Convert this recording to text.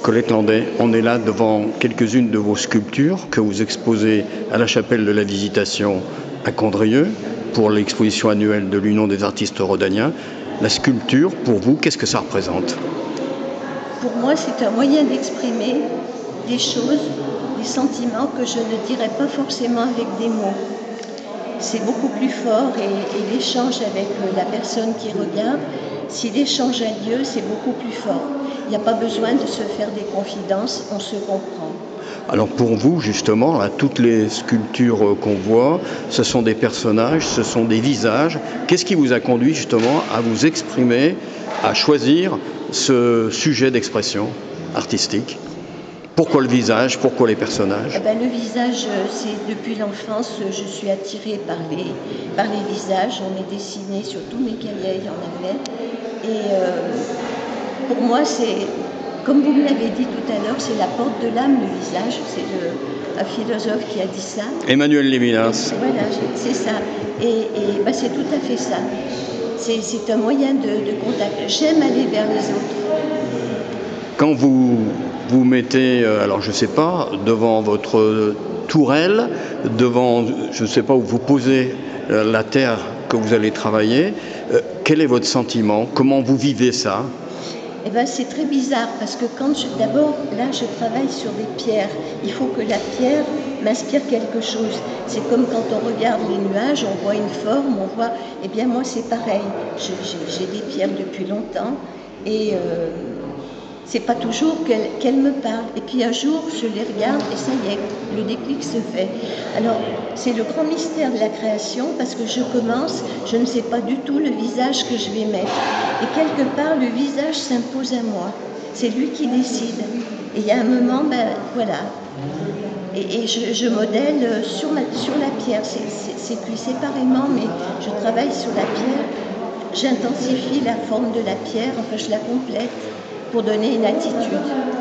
Colette Landais, on est là devant quelques-unes de vos sculptures que vous exposez à la chapelle de la Visitation à Condrieu pour l'exposition annuelle de l'Union des artistes rhodaniens. La sculpture, pour vous, qu'est-ce que ça représente? Pour moi, c'est un moyen d'exprimer des choses, des sentiments que je ne dirais pas forcément avec des mots. C'est beaucoup plus fort et l'échange avec la personne qui regarde, si l'échange a lieu, c'est beaucoup plus fort. Il n'y a pas besoin de se faire des confidences, on se comprend. Alors pour vous, justement, là, toutes les sculptures qu'on voit, ce sont des personnages, ce sont des visages. Qu'est-ce qui vous a conduit justement à vous exprimer, à choisir ce sujet d'expression artistique? Pourquoi le visage? Pourquoi les personnages? Le visage, c'est depuis l'enfance, je suis attirée par les visages. On est dessiné sur tous mes cahiers, il y en avait. Et pour moi, c'est, comme vous me l'avez dit tout à l'heure, c'est la porte de l'âme, le visage. C'est un philosophe qui a dit ça. Emmanuel Levinas. Voilà, c'est ça. Et c'est tout à fait ça. C'est un moyen de contact. J'aime aller vers les autres. Quand vous vous mettez, alors je ne sais pas, devant votre tourelle, devant, je ne sais pas, où vous posez la terre que vous allez travailler, quel est votre sentiment? Comment vous vivez ça? C'est très bizarre parce que d'abord, là, je travaille sur des pierres. Il faut que la pierre m'inspire quelque chose. C'est comme quand on regarde les nuages, on voit une forme, on voit... Eh bien, moi, c'est pareil. J'ai des pierres depuis longtemps et c'est pas toujours qu'elles me parlent. Et puis un jour, je les regarde et ça y est, le déclic se fait. Alors, c'est le grand mystère de la création parce que je commence, je ne sais pas du tout le visage que je vais mettre. Et quelque part, le visage s'impose à moi. C'est lui qui décide. Et il y a un moment, voilà. Et je modèle sur la pierre. C'est cuit séparément, mais je travaille sur la pierre. J'intensifie la forme de la pierre, enfin je la complète pour donner une attitude.